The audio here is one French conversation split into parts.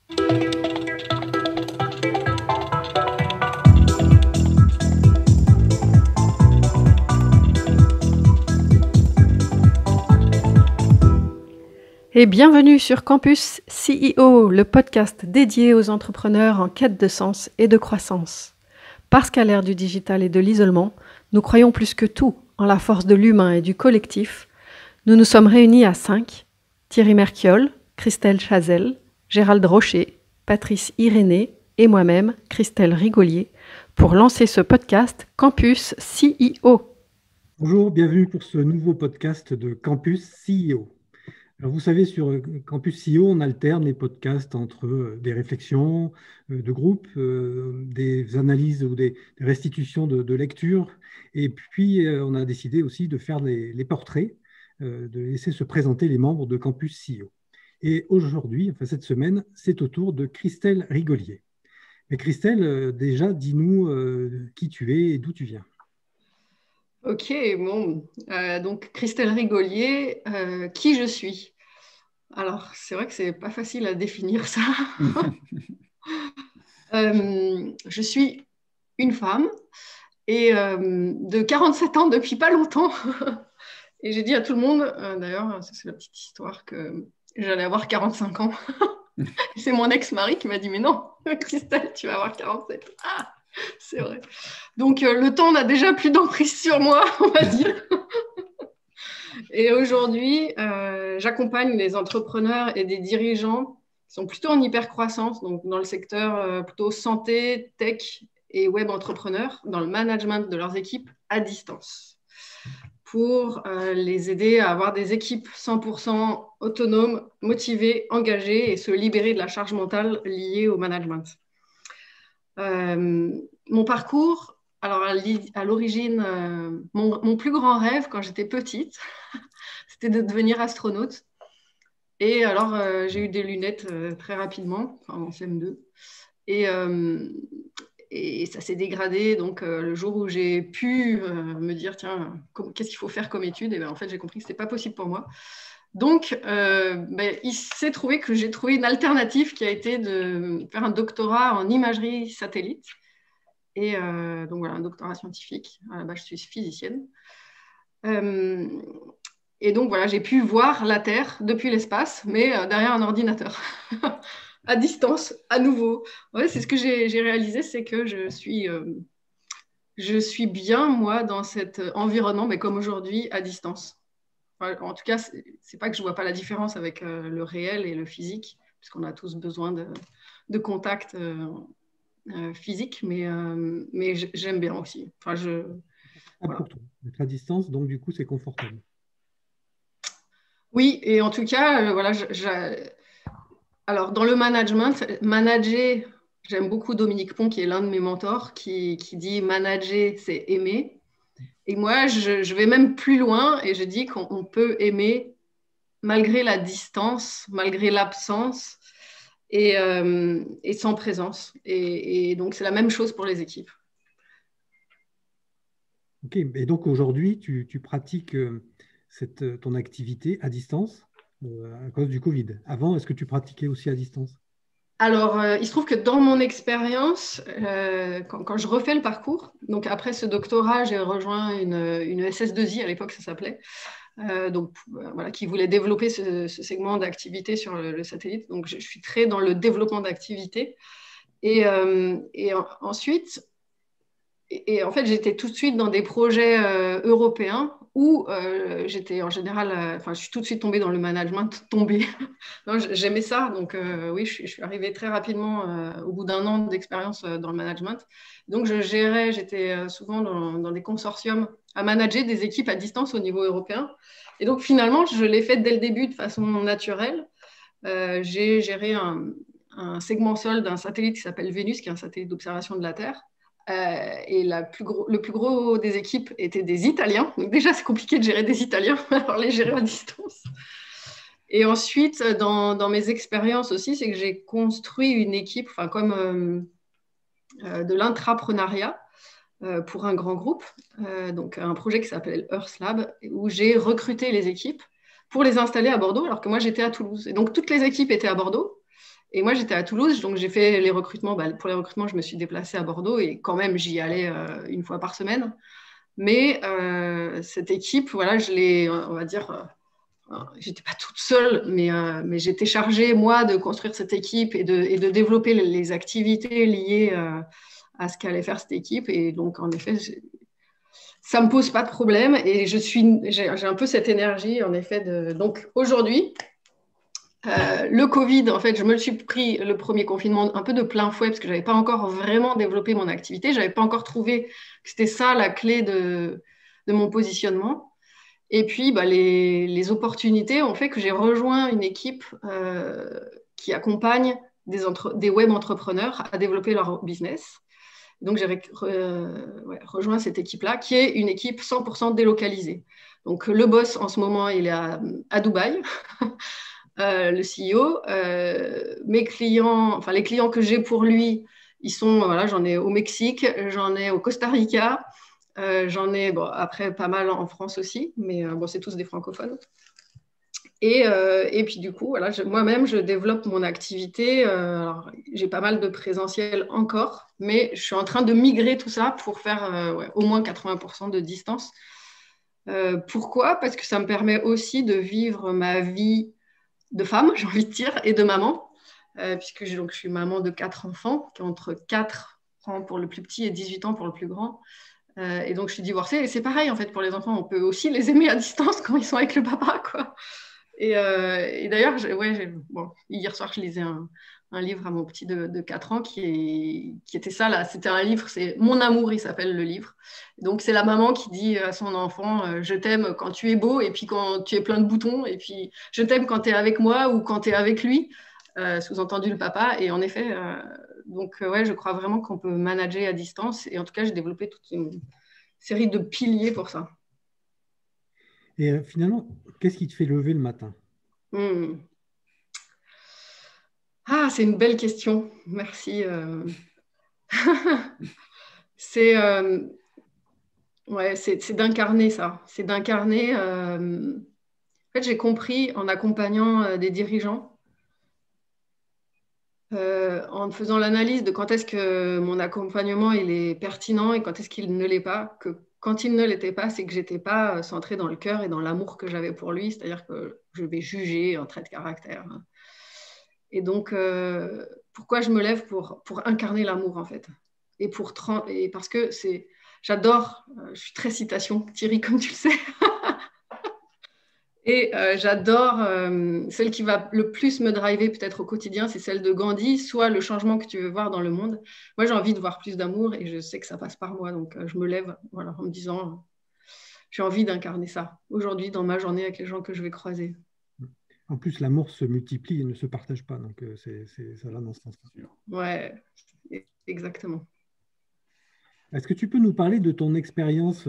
Et bienvenue sur Campus CEO, le podcast dédié aux entrepreneurs en quête de sens et de croissance. Parce qu'à l'ère du digital et de l'isolement, nous croyons plus que tout en la force de l'humain et du collectif. Nous nous sommes réunis à 5, Thierry Merchiol, Christelle Chazelle, Gérald Rocher, Patrice Irénée et moi-même, Christelle Rigolier, pour lancer ce podcast Campus CEO. Bonjour, bienvenue pour ce nouveau podcast de Campus CEO. Alors vous savez, sur Campus CEO, on alterne les podcasts entre des réflexions de groupe, des analyses ou des restitutions de lecture. Et puis, on a décidé aussi de faire les portraits, de laisser se présenter les membres de Campus CEO. Et aujourd'hui, enfin cette semaine, c'est au tour de Christelle Rigolier. Mais Christelle, déjà, dis-nous qui tu es et d'où tu viens. Ok, bon, donc Christelle Rigolier, qui je suis? Alors, c'est vrai que c'est pas facile à définir ça. Je suis une femme et de 47 ans depuis pas longtemps. Et j'ai dit à tout le monde, d'ailleurs, c'est la petite histoire, que j'allais avoir 45 ans. C'est mon ex-mari qui m'a dit, mais non, Christelle, tu vas avoir 47. Ah, c'est vrai. Donc, le temps n'a déjà plus d'emprise sur moi, on va dire. Et aujourd'hui, j'accompagne les entrepreneurs et des dirigeants qui sont plutôt en hypercroissance, donc dans le secteur plutôt santé, tech et web entrepreneurs, dans le management de leurs équipes à distance, pour les aider à avoir des équipes 100% autonomes, motivées, engagées et se libérer de la charge mentale liée au management. Mon parcours, alors à l'origine, mon plus grand rêve quand j'étais petite, c'était de devenir astronaute. Et alors, j'ai eu des lunettes très rapidement, enfin, en CM2. Et ça s'est dégradé. Donc, le jour où j'ai pu me dire, tiens, qu'est-ce qu'il faut faire comme étude? Et bien, en fait, j'ai compris que ce n'était pas possible pour moi. Donc, il s'est trouvé que j'ai trouvé une alternative qui a été de faire un doctorat en imagerie satellite. Et donc, voilà, un doctorat scientifique. À la base, je suis physicienne. Et donc, voilà, j'ai pu voir la Terre depuis l'espace, mais derrière un ordinateur, à distance, à nouveau. Ouais, c'est ce que j'ai réalisé, c'est que je suis bien, moi, dans cet environnement, mais comme aujourd'hui, à distance. Enfin, en tout cas, c'est pas que je vois pas la différence avec le réel et le physique, puisqu'on a tous besoin de contact physique, mais j'aime bien aussi. Enfin, Voilà. Pour toi, être à distance, donc du coup, c'est confortable. Oui, et en tout cas, voilà, alors dans le management, manager, j'aime beaucoup Dominique Pont, qui est l'un de mes mentors, qui dit manager, c'est aimer. Et moi, je vais même plus loin et je dis qu'on peut aimer malgré la distance, malgré l'absence et sans présence. Et donc, c'est la même chose pour les équipes. Ok, et donc aujourd'hui, tu pratiques ton activité à distance à cause du Covid. Avant, est-ce que tu pratiquais aussi à distance? Alors, il se trouve que dans mon expérience, quand je refais le parcours, donc après ce doctorat, j'ai rejoint une SS2I, à l'époque ça s'appelait, voilà, qui voulait développer ce segment d'activité sur le satellite. Donc, je suis très dans le développement d'activité. Et ensuite, en fait, j'étais tout de suite dans des projets européens où j'étais en général, je suis tout de suite tombée dans le management, j'aimais ça, donc oui, je suis arrivée très rapidement au bout d'un an d'expérience dans le management. Donc, j'étais souvent dans des consortiums à manager des équipes à distance au niveau européen. Et donc, finalement, je l'ai fait dès le début de façon naturelle. J'ai géré un segment sol d'un satellite qui s'appelle Vénus, qui est un satellite d'observation de la Terre. Et le plus gros des équipes étaient des Italiens. Donc déjà, c'est compliqué de gérer des Italiens, alors les gérer à distance. Et ensuite, dans mes expériences aussi, c'est que j'ai construit une équipe, comme de l'intrapreneuriat pour un grand groupe, donc un projet qui s'appelle Earth Lab, où j'ai recruté les équipes pour les installer à Bordeaux, alors que moi, j'étais à Toulouse. Et donc, toutes les équipes étaient à Bordeaux. Et moi, j'étais à Toulouse, donc j'ai fait les recrutements. Pour les recrutements, je me suis déplacée à Bordeaux et quand même, j'y allais une fois par semaine. Mais cette équipe, voilà, je l'ai, on va dire, j'étais pas toute seule, mais j'étais chargée, moi, de construire cette équipe et de développer les activités liées à ce qu'allait faire cette équipe. Et donc, en effet, ça ne me pose pas de problème. Et j'ai un peu cette énergie, en effet. Donc, aujourd'hui, le Covid, en fait, je me suis pris le premier confinement un peu de plein fouet parce que je n'avais pas encore vraiment développé mon activité. Je n'avais pas encore trouvé que c'était ça la clé de mon positionnement. Et puis, les opportunités ont fait que j'ai rejoint une équipe qui accompagne des web entrepreneurs à développer leur business. Donc, j'ai rejoint cette équipe-là, qui est une équipe 100% délocalisée. Donc, le boss, en ce moment, il est à Dubaï, le CEO. Mes clients, enfin, les clients que j'ai pour lui, ils sont, voilà, j'en ai au Mexique, j'en ai au Costa Rica, j'en ai, après, pas mal en France aussi, mais c'est tous des francophones. Et puis, du coup, voilà, moi-même, je développe mon activité. Alors, j'ai pas mal de présentiel encore, mais je suis en train de migrer tout ça pour faire au moins 80% de distance. Pourquoi? Parce que ça me permet aussi de vivre ma vie de femme, j'ai envie de dire, et de maman, puisque je suis maman de 4 enfants, qui ont entre 4 ans pour le plus petit et 18 ans pour le plus grand. Et donc, je suis divorcée. Et c'est pareil, en fait, pour les enfants, on peut aussi les aimer à distance quand ils sont avec le papa, quoi. Et d'ailleurs, hier soir, je lisais un livre à mon petit de 4 ans qui était ça, là. C'était un livre, c'est Mon amour, il s'appelle le livre. Donc, c'est la maman qui dit à son enfant, je t'aime quand tu es beau et puis quand tu es plein de boutons. Et puis, je t'aime quand tu es avec moi ou quand tu es avec lui. Sous-entendu le papa. Et en effet, je crois vraiment qu'on peut manager à distance. Et en tout cas, j'ai développé toute une série de piliers pour ça. Et finalement, qu'est-ce qui te fait lever le matin? Ah, c'est une belle question. Merci. C'est d'incarner ça. C'est d'incarner. En fait, j'ai compris en accompagnant des dirigeants, en faisant l'analyse de quand est-ce que mon accompagnement il est pertinent et quand est-ce qu'il ne l'est pas, que quand il ne l'était pas, c'est que j'étais pas centrée dans le cœur et dans l'amour que j'avais pour lui, c'est-à-dire que je vais juger un trait de caractère. Et donc, pourquoi je me lève pour incarner l'amour, en fait. Et parce que j'adore, je suis très citation, Thierry, comme tu le sais. Et j'adore, celle qui va le plus me driver peut-être au quotidien, c'est celle de Gandhi, soit le changement que tu veux voir dans le monde. Moi, j'ai envie de voir plus d'amour et je sais que ça passe par moi. Donc, je me lève voilà, en me disant, j'ai envie d'incarner ça aujourd'hui dans ma journée avec les gens que je vais croiser. En plus, l'amour se multiplie et ne se partage pas. Donc, ça va dans ce sens-là. Ouais, exactement. Est-ce que tu peux nous parler de ton expérience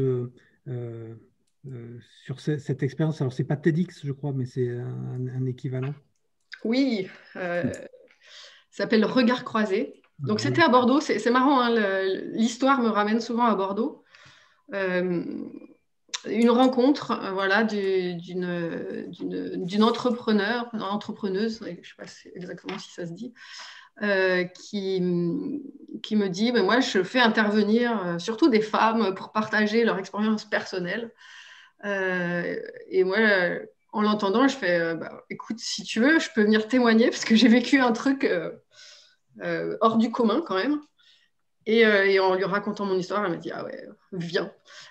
sur cette expérience? Alors, ce n'est pas TEDx, je crois, mais c'est un équivalent. Oui, ça s'appelle Regard croisé. Donc, c'était à Bordeaux. C'est marrant, hein, l'histoire me ramène souvent à Bordeaux. Une rencontre voilà, d'une entrepreneuse, je ne sais pas exactement si ça se dit, qui me dit moi, je fais intervenir surtout des femmes pour partager leur expérience personnelle. Et moi, en l'entendant, je fais écoute, si tu veux, je peux venir témoigner parce que j'ai vécu un truc hors du commun quand même. Et en lui racontant mon histoire, elle m'a dit ah ouais, viens.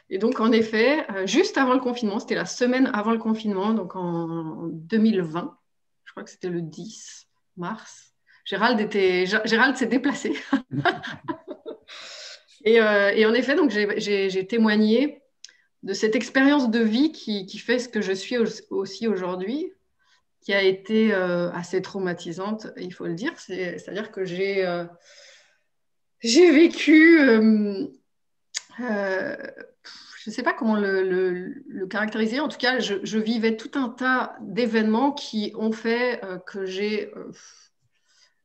Et donc, en effet, juste avant le confinement, c'était la semaine avant le confinement, donc en 2020, je crois que c'était le 10 mars. Gérald s'est déplacé. et en effet, donc j'ai témoigné de cette expérience de vie qui fait ce que je suis aussi aujourd'hui, qui a été assez traumatisante, il faut le dire. C'est-à-dire que j'ai vécu... je ne sais pas comment le caractériser. En tout cas, je vivais tout un tas d'événements qui ont fait que j'ai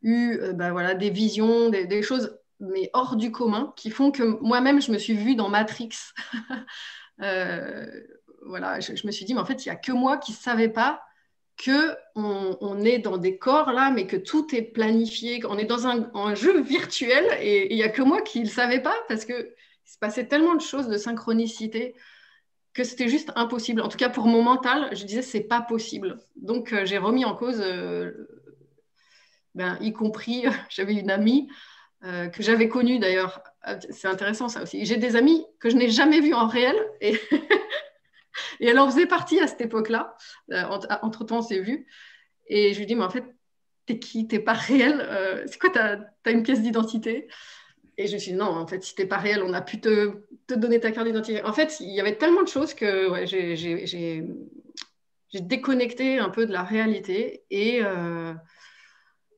eu voilà, des visions, des choses, mais hors du commun, qui font que moi-même, je me suis vue dans Matrix. Voilà, je me suis dit, mais en fait, il n'y a que moi qui ne savais pas qu'on est dans des corps là, mais que tout est planifié, qu'on est dans un jeu virtuel et il n'y a que moi qui ne le savais pas parce qu'il se passait tellement de choses de synchronicité que c'était juste impossible. En tout cas, pour mon mental, je disais, c'est pas possible. Donc, j'ai remis en cause, y compris, j'avais une amie que j'avais connue d'ailleurs. C'est intéressant ça aussi. J'ai des amis que je n'ai jamais vus en réel et et elle en faisait partie à cette époque-là. Entre-temps, on s'est vus. Et je lui dis, mais en fait, t'es qui? T'es pas réel? C'est quoi, t'as une pièce d'identité? Et je me suis dit, non, en fait, si t'es pas réel, on a pu te donner ta carte d'identité. En fait, il y avait tellement de choses que ouais, j'ai déconnecté un peu de la réalité. Et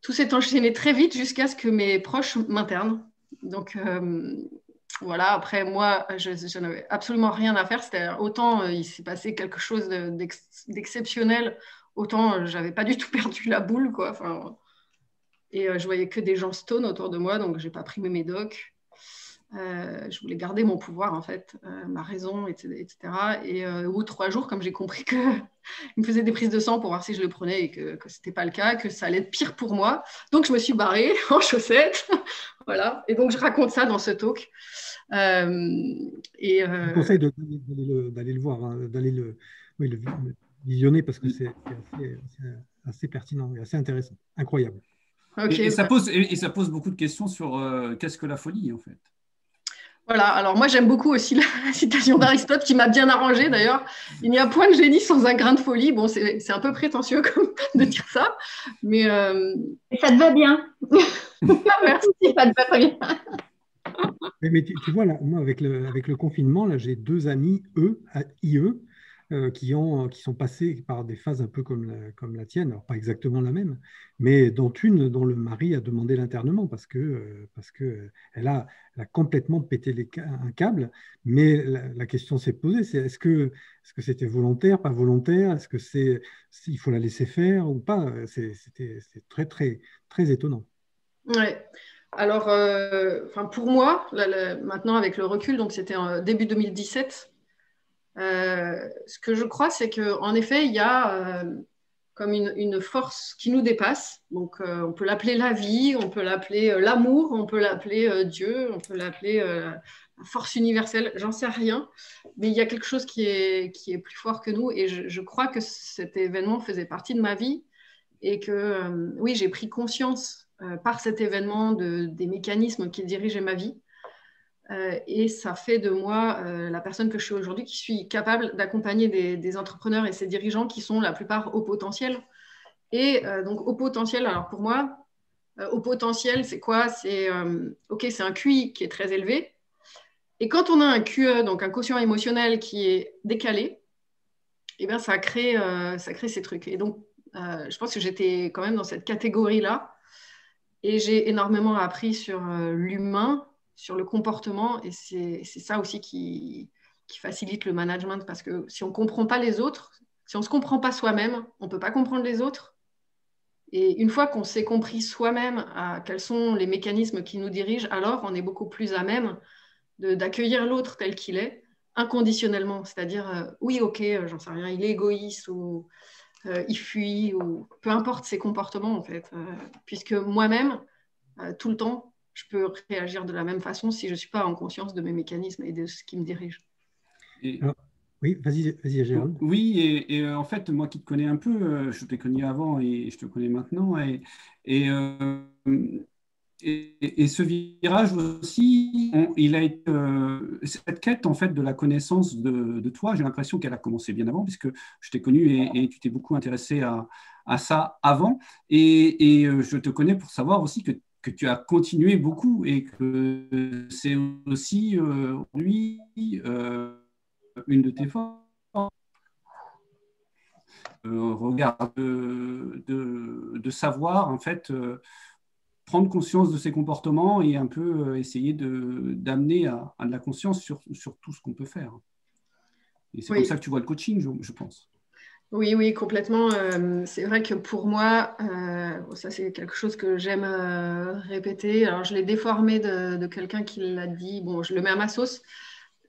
tout s'est enchaîné très vite jusqu'à ce que mes proches m'internent. Donc, voilà, après, moi, je n'avais absolument rien à faire. C'était autant il s'est passé quelque chose d'exceptionnel, autant j'avais pas du tout perdu la boule, quoi. Enfin, et je voyais que des gens stone autour de moi, donc j'ai pas pris mes médocs. Je voulais garder mon pouvoir, en fait, ma raison, etc. Et au bout de 3 jours, comme j'ai compris qu'il me faisait des prises de sang pour voir si je le prenais et que ce n'était pas le cas, que ça allait être pire pour moi, donc je me suis barrée en chaussettes. Voilà. Et donc, je raconte ça dans ce talk. Je vous conseille d'aller le voir, hein, d'aller le visionner parce que c'est assez pertinent et assez intéressant. Incroyable. Okay, ça pose beaucoup de questions sur qu'est-ce que la folie, en fait. Voilà, alors moi j'aime beaucoup aussi la citation d'Aristote qui m'a bien arrangé d'ailleurs. Il n'y a point de génie sans un grain de folie. Bon, c'est un peu prétentieux comme de dire ça, mais ça te va bien. Merci, ça te va très bien. Mais tu vois, là, moi avec le confinement, là, j'ai 2 amis, IE, qui sont passés par des phases un peu comme la tienne, alors pas exactement la même, mais dont le mari a demandé l'internement parce que elle a complètement pété un câble. Mais la question s'est posée, c'est est-ce que c'était volontaire, pas volontaire, est-ce que s'il faut la laisser faire ou pas? C'était très très très étonnant. Ouais. Alors, pour moi, maintenant avec le recul, donc c'était en début 2017. Ce que je crois, c'est qu'en effet, il y a comme une force qui nous dépasse. Donc, on peut l'appeler la vie, on peut l'appeler l'amour, on peut l'appeler Dieu, on peut l'appeler la force universelle, j'en sais rien. Mais il y a quelque chose qui est plus fort que nous. Et je crois que cet événement faisait partie de ma vie et que, oui, j'ai pris conscience par cet événement des mécanismes qui dirigeaient ma vie. Et ça fait de moi la personne que je suis aujourd'hui, qui suis capable d'accompagner des entrepreneurs et ces dirigeants qui sont la plupart au potentiel. Et donc au potentiel, alors pour moi, au potentiel, c'est quoi? C'est c'est un QI qui est très élevé. Et quand on a un QE, donc un quotient émotionnel qui est décalé, eh bien, ça crée ces trucs. Et donc, je pense que j'étais quand même dans cette catégorie-là. Et j'ai énormément appris sur l'humain, sur le comportement, et c'est ça aussi qui facilite le management, parce que si on ne comprend pas les autres, si on ne se comprend pas soi-même, on ne peut pas comprendre les autres. Et une fois qu'on s'est compris soi-même quels sont les mécanismes qui nous dirigent, alors on est beaucoup plus à même d'accueillir l'autre tel qu'il est, inconditionnellement. C'est-à-dire, oui, ok, j'en sais rien, il est égoïste, ou il fuit, ou peu importe ses comportements, en fait. Puisque moi-même, tout le temps, je peux réagir de la même façon si je ne suis pas en conscience de mes mécanismes et de ce qui me dirige. Alors, oui, vas-y, Gérald. Oui, et en fait, moi qui te connais un peu, je t'ai connu avant et je te connais maintenant. Et ce virage aussi, il a été cette quête en fait de la connaissance de toi. J'ai l'impression qu'elle a commencé bien avant, puisque je t'ai connu et tu t'es beaucoup intéressé à ça avant. Et je te connais pour savoir aussi que tu as continué beaucoup et que c'est aussi aujourd'hui une de tes forces. Regarde de savoir en fait prendre conscience de ses comportements et un peu essayer d'amener à de la conscience sur tout ce qu'on peut faire. Et c'est comme ça que tu vois le coaching, je pense. Oui, complètement. C'est vrai que pour moi, ça c'est quelque chose que j'aime répéter. Alors je l'ai déformé de quelqu'un qui l'a dit, bon, je le mets à ma sauce.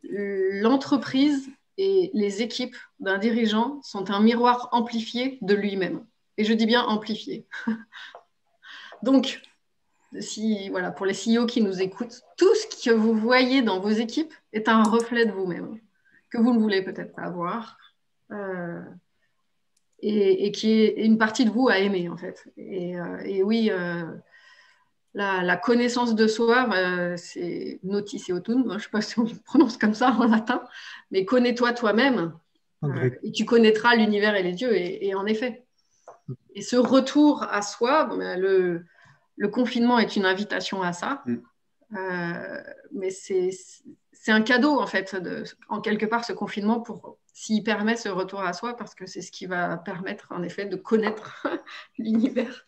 L'entreprise Et les équipes d'un dirigeant sont un miroir amplifié de lui-même. Et je dis bien amplifié. Donc, voilà, pour les CEO qui nous écoutent, tout ce que vous voyez dans vos équipes est un reflet de vous-même, que vous ne voulez peut-être pas avoir, et qui est une partie de vous à aimer, en fait. Et oui, la connaissance de soi, c'est notice et autunum, je ne sais pas si on le prononce comme ça en latin, mais connais-toi toi-même, et tu connaîtras l'univers et les dieux, et en effet. Et ce retour à soi, le confinement est une invitation à ça, mais c'est un cadeau, en fait, en quelque part, ce confinement, s'il permet ce retour à soi, parce que c'est ce qui va permettre, en effet, de connaître l'univers.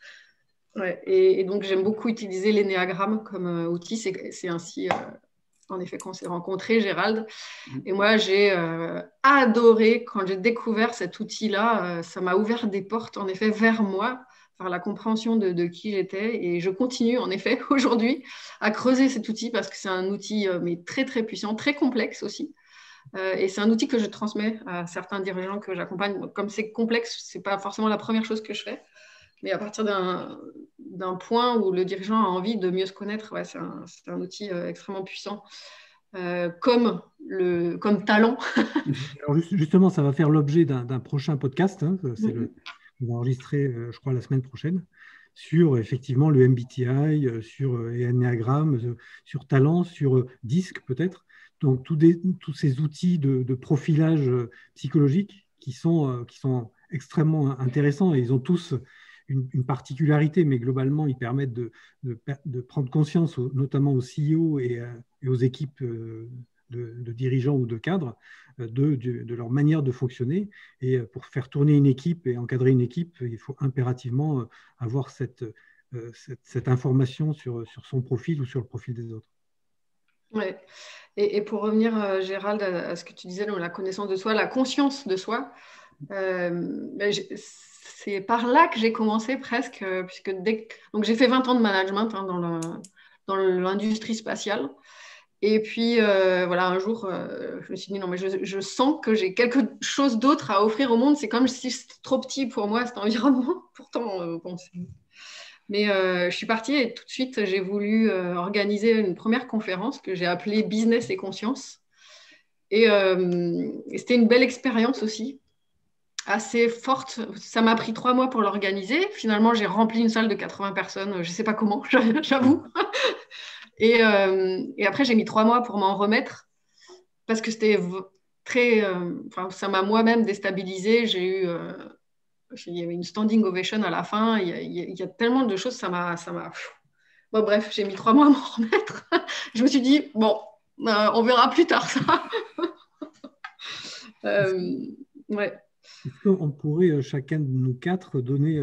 Ouais, et donc, j'aime beaucoup utiliser l'énéagramme comme outil. C'est ainsi, en effet, qu'on s'est rencontrés, Gérald. Et moi, j'ai adoré, quand j'ai découvert cet outil-là, ça m'a ouvert des portes, en effet, vers moi, vers la compréhension de qui j'étais. Et je continue, en effet, aujourd'hui, à creuser cet outil parce que c'est un outil mais très, très puissant, très complexe aussi. Et c'est un outil que je transmets à certains dirigeants que j'accompagne. Comme c'est complexe, ce n'est pas forcément la première chose que je fais. Mais à partir d'un point où le dirigeant a envie de mieux se connaître, ouais, c'est un outil extrêmement puissant, comme talent. Alors justement, ça va faire l'objet d'un prochain podcast. Hein, on va enregistrer, je crois, la semaine prochaine, sur effectivement le MBTI, sur Enneagramme, sur talent, sur DISC peut-être. Donc tous ces outils de profilage psychologique qui sont extrêmement intéressants, et ils ont tous une particularité, mais globalement, ils permettent de prendre conscience, notamment aux CEO et aux équipes de dirigeants ou de cadres, de leur manière de fonctionner. Et pour faire tourner une équipe et encadrer une équipe, il faut impérativement avoir cette information sur son profil ou sur le profil des autres. Ouais. Et pour revenir, Gérald, à ce que tu disais, la connaissance de soi, la conscience de soi, c'est par là que j'ai commencé presque, puisque donc j'ai fait 20 ans de management dans l'industrie spatiale. Et puis, voilà, un jour, je me suis dit, non, mais je sens que j'ai quelque chose d'autre à offrir au monde. C'est comme si c'était trop petit pour moi, cet environnement. Pourtant, bon, mais je suis partie et tout de suite, j'ai voulu organiser une première conférence que j'ai appelée Business et Conscience. Et c'était une belle expérience aussi, assez forte. Ça m'a pris 3 mois pour l'organiser. Finalement, j'ai rempli une salle de 80 personnes. Je ne sais pas comment, j'avoue. Et après, j'ai mis 3 mois pour m'en remettre parce que c'était très... ça m'a moi-même déstabilisée. Il y avait une standing ovation à la fin. Il y a tellement de choses, ça m'a... Bon, bref, j'ai mis 3 mois à m'en remettre. Je me suis dit, bon, on verra plus tard ça. Ouais. Est-ce qu'on pourrait chacun de nous 4 donner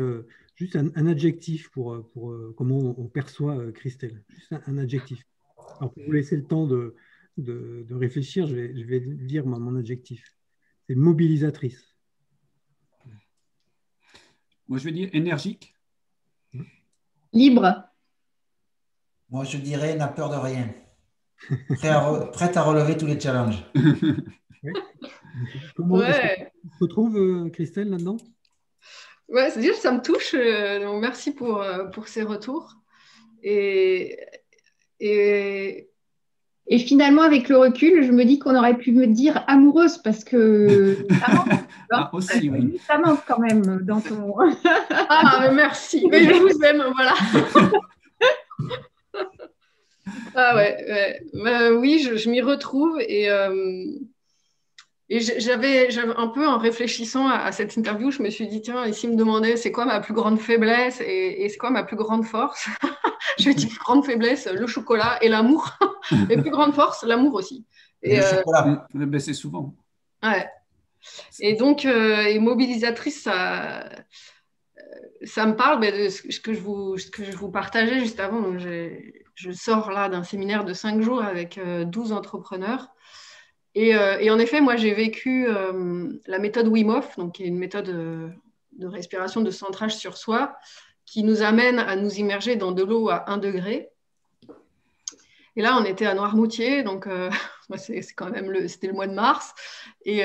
juste un adjectif pour comment on perçoit Christelle? Juste un adjectif. Alors, pour vous laisser le temps de réfléchir, je vais dire mon adjectif. C'est mobilisatrice. Moi, je vais dire énergique. Libre. Moi, je dirais n'a peur de rien. Prête à relever tous les challenges. Ouais. Comment tu te retrouves, Christelle, là-dedans? Ouais, c'est-à-dire que ça me touche. Donc merci pour ces retours. Et finalement, avec le recul, je me dis qu'on aurait pu me dire amoureuse parce que aussi, oui. Ça manque quand même dans ton... mais merci. Mais je vous aime, voilà. Ouais. Oui, je m'y retrouve et j'avais un peu, en réfléchissant à cette interview, je me suis dit, tiens, ici me demandait c'est quoi ma plus grande faiblesse et c'est quoi ma plus grande force. Je vais dire grande faiblesse, le chocolat et l'amour. Et plus grande force, l'amour aussi. Et le chocolat. C'est souvent. Ouais. Et donc, mobilisatrice, ça me parle de ce que je vous partageais juste avant. Donc, je sors là d'un séminaire de 5 jours avec 12 entrepreneurs. Et en effet, moi, j'ai vécu la méthode Wim Hof, donc, qui est une méthode de respiration, de centrage sur soi, qui nous amène à nous immerger dans de l'eau à 1 degré. Et là, on était à Noirmoutier, donc c'est quand même c'était le mois de mars, et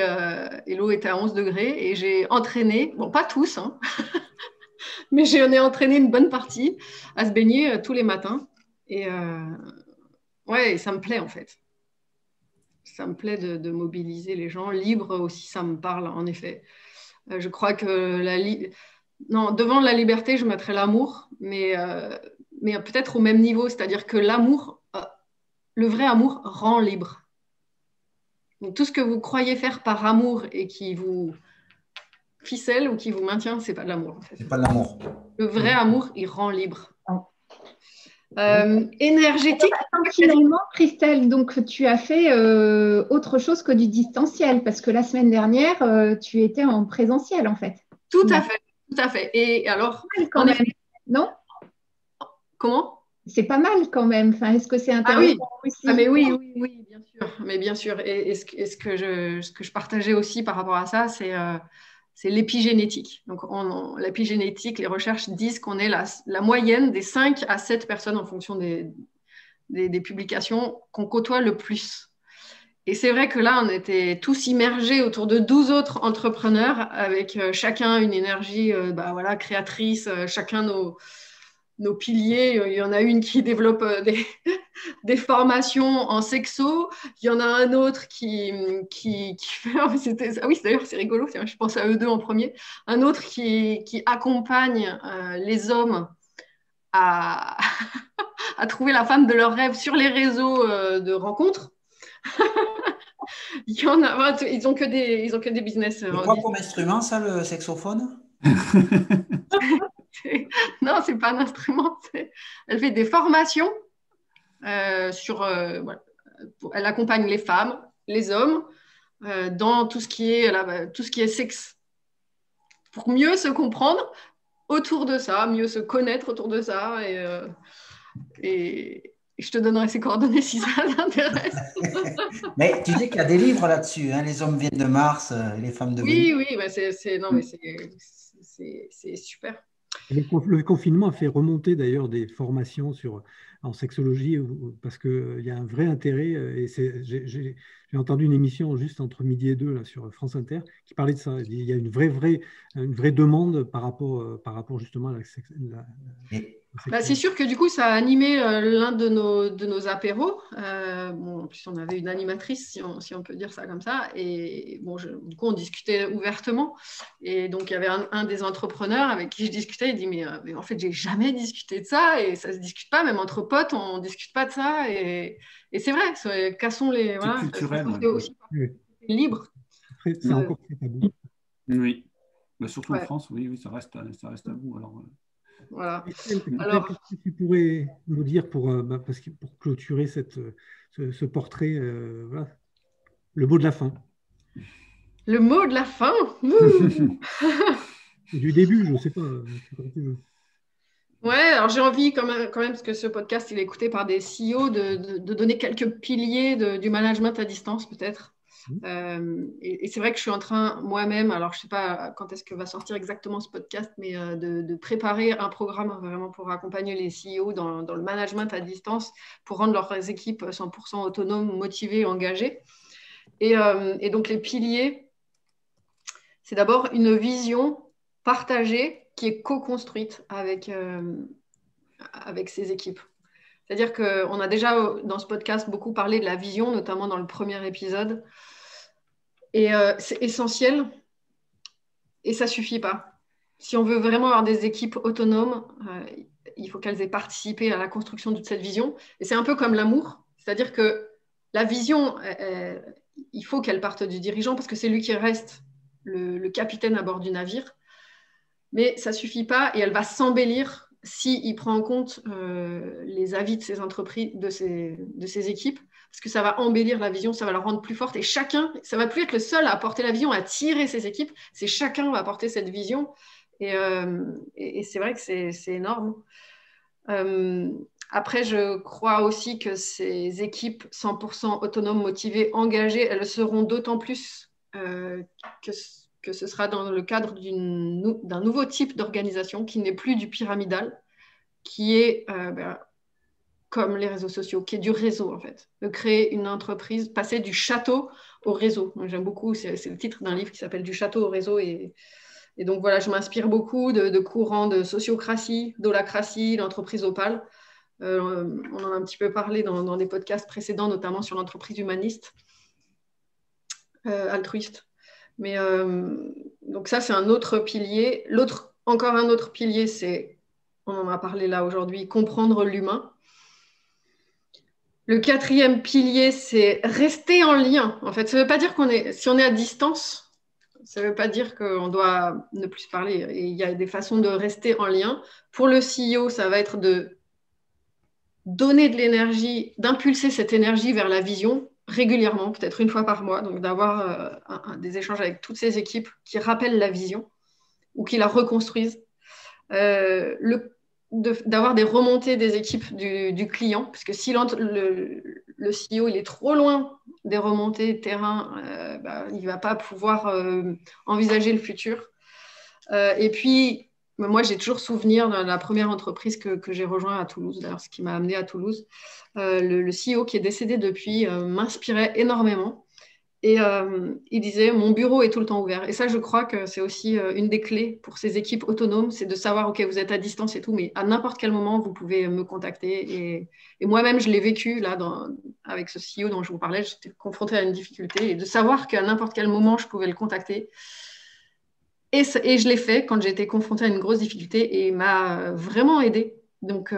l'eau était à 11 degrés, et j'ai entraîné, bon, pas tous, hein, mais j'en ai entraîné une bonne partie à se baigner tous les matins. Et ouais, ça me plaît en fait. Ça me plaît de mobiliser les gens. Libre aussi, ça me parle en effet. Je crois que non, devant la liberté, je mettrais l'amour, mais peut-être au même niveau, c'est-à-dire que l'amour, le vrai amour rend libre. Donc, tout ce que vous croyez faire par amour et qui vous ficelle ou qui vous maintient, c'est pas de l'amour. En fait. C'est pas de l'amour. Le vrai amour, il rend libre. Énergétique. Finalement, Christelle, donc tu as fait autre chose que du distanciel, parce que la semaine dernière, tu étais en présentiel en fait. Tout à fait, tout à fait. Et alors, quand même, non? Comment? C'est pas mal quand même. Enfin, est-ce que c'est intéressant aussi? Mais oui, bien sûr. Mais bien sûr. Et ce que je partageais aussi par rapport à ça, c'est l'épigénétique. Donc, l'épigénétique, les recherches disent qu'on est la moyenne des 5 à 7 personnes en fonction des publications qu'on côtoie le plus. Et c'est vrai que là, on était tous immergés autour de 12 autres entrepreneurs avec chacun une énergie créatrice, chacun nos piliers. Il y en a une qui développe des formations en sexo. Il y en a un autre qui fait... d'ailleurs, c'est rigolo. Je pense à eux deux en premier. Un autre qui accompagne les hommes à trouver la femme de leurs rêves sur les réseaux de rencontres. Il y en a, ils ont que des business. C'est quoi comme instrument, ça, le saxophone? Non, c'est pas un instrument. Elle fait des formations voilà. Elle accompagne les femmes, les hommes dans tout ce qui est sexe, pour mieux se comprendre autour de ça, mieux se connaître autour de ça, et je te donnerai ses coordonnées si ça t'intéresse. Mais tu dis qu'il y a des livres là-dessus, hein, les hommes viennent de Mars, les femmes de Vénus. Oui, bah c'est super. Le confinement a fait remonter d'ailleurs des formations en sexologie parce qu'il y a un vrai intérêt. Et j'ai entendu une émission juste entre midi et 2 là, sur France Inter qui parlait de ça. Il y a une vraie demande par rapport justement à c'est sûr que du coup, ça a animé l'un de nos apéros. En plus, on avait une animatrice, si on peut dire ça comme ça. Et bon, du coup, on discutait ouvertement. Et donc, il y avait un des entrepreneurs avec qui je discutais. Il dit, mais en fait, j'ai jamais discuté de ça. Et ça ne se discute pas, même entre potes, on ne discute pas de ça. Et c'est vrai, cassons les... C'est culturel. Aussi libre. C'est encore très tabou. Oui. Mais surtout en France, oui, ça reste tabou. Alors... Voilà. Alors, qu'est-ce que tu pourrais nous dire pour clôturer ce portrait, voilà, le mot de la fin? Le mot de la fin Du début, je ne sais pas. Ouais, alors j'ai envie quand même, parce que ce podcast, il est écouté par des CEO, de donner quelques piliers du management à distance peut-être. Et c'est vrai que je suis en train moi-même, alors je ne sais pas quand est-ce que va sortir exactement ce podcast, mais de préparer un programme vraiment pour accompagner les CEO dans le management à distance, pour rendre leurs équipes 100% autonomes, motivées, engagées. Et donc les piliers, c'est d'abord une vision partagée qui est co-construite avec ces équipes. C'est-à-dire qu'on a déjà dans ce podcast beaucoup parlé de la vision, notamment dans le premier épisode. Et c'est essentiel et ça ne suffit pas. Si on veut vraiment avoir des équipes autonomes, il faut qu'elles aient participé à la construction de cette vision. Et c'est un peu comme l'amour, c'est-à-dire que la vision, il faut qu'elle parte du dirigeant parce que c'est lui qui reste le capitaine à bord du navire. Mais ça ne suffit pas et elle va s'embellir s'il prend en compte les avis de ses entreprises, de ses équipes, parce que ça va embellir la vision, ça va la rendre plus forte. Et chacun, ça ne va plus être le seul à apporter la vision, à tirer ses équipes, c'est chacun va apporter cette vision. Et c'est vrai que c'est énorme. Après, je crois aussi que ces équipes 100% autonomes, motivées, engagées, elles seront d'autant plus que ce sera dans le cadre d'un nouveau type d'organisation qui n'est plus du pyramidal, qui est comme les réseaux sociaux, qui est du réseau en fait, de créer une entreprise, passer du château au réseau. Donc, j'aime beaucoup, c'est le titre d'un livre qui s'appelle Du château au réseau. Et donc voilà, je m'inspire beaucoup de courants de sociocratie, d'holacratie, l'entreprise opale. On en a un petit peu parlé dans des podcasts précédents, notamment sur l'entreprise humaniste, altruiste. Mais donc ça, c'est un autre pilier. Encore un autre pilier, c'est, on en a parlé là aujourd'hui, comprendre l'humain. Le quatrième pilier, c'est rester en lien. En fait, ça ne veut pas dire si on est à distance, ça ne veut pas dire qu'on doit ne plus se parler. Et il y a des façons de rester en lien. Pour le CEO, ça va être de donner de l'énergie, d'impulser cette énergie vers la vision régulièrement, peut-être une fois par mois, donc d'avoir des échanges avec toutes ces équipes qui rappellent la vision ou qui la reconstruisent. D'avoir des remontées des équipes du client, parce que si le CEO il est trop loin des remontées de terrain, il ne va pas pouvoir envisager le futur. Et puis, moi, j'ai toujours souvenir de la première entreprise que j'ai rejointe à Toulouse, d'ailleurs, ce qui m'a amené à Toulouse. Le CEO qui est décédé depuis m'inspirait énormément. Et il disait, mon bureau est tout le temps ouvert. Et ça, je crois que c'est aussi une des clés pour ces équipes autonomes, c'est de savoir, OK, vous êtes à distance et tout, mais à n'importe quel moment, vous pouvez me contacter. Et moi-même, je l'ai vécu là, avec ce CEO dont je vous parlais, j'étais confrontée à une difficulté. Et de savoir qu'à n'importe quel moment, je pouvais le contacter. Et je l'ai fait quand j'ai été confrontée à une grosse difficulté et il m'a vraiment aidée. Donc,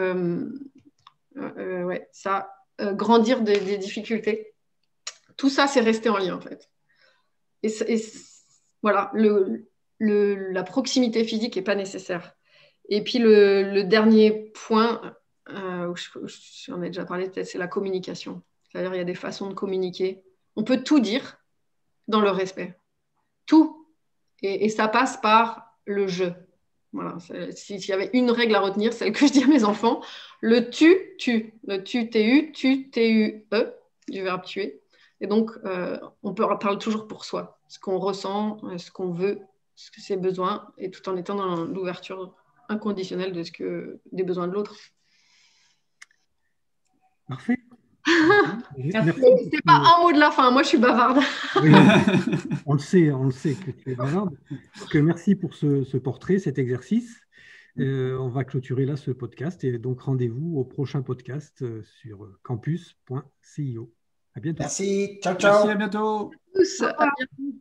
ouais, ça, grandir des difficultés. Tout ça, c'est rester en lien, en fait. Et voilà, la proximité physique n'est pas nécessaire. Et puis, le dernier point, j'en ai déjà parlé, peut-être, c'est la communication. C'est-à-dire, il y a des façons de communiquer. On peut tout dire dans le respect. Tout. Et ça passe par le je. Voilà. S'il y avait une règle à retenir, celle que je dis à mes enfants, le tu. Le tu, tu, tu-e, du verbe tuer. Et donc, on parle toujours pour soi, ce qu'on ressent, ce qu'on veut, ce que c'est besoin, et tout en étant dans l'ouverture inconditionnelle des besoins de l'autre. Parfait. C'est pas un mot de la fin, moi je suis bavarde. Oui, on le sait que tu es bavarde. Donc, merci pour ce portrait, cet exercice. On va clôturer là ce podcast et donc rendez-vous au prochain podcast sur campus.cio. À bientôt. Merci. Ciao, ciao. Merci, à bientôt. À bientôt.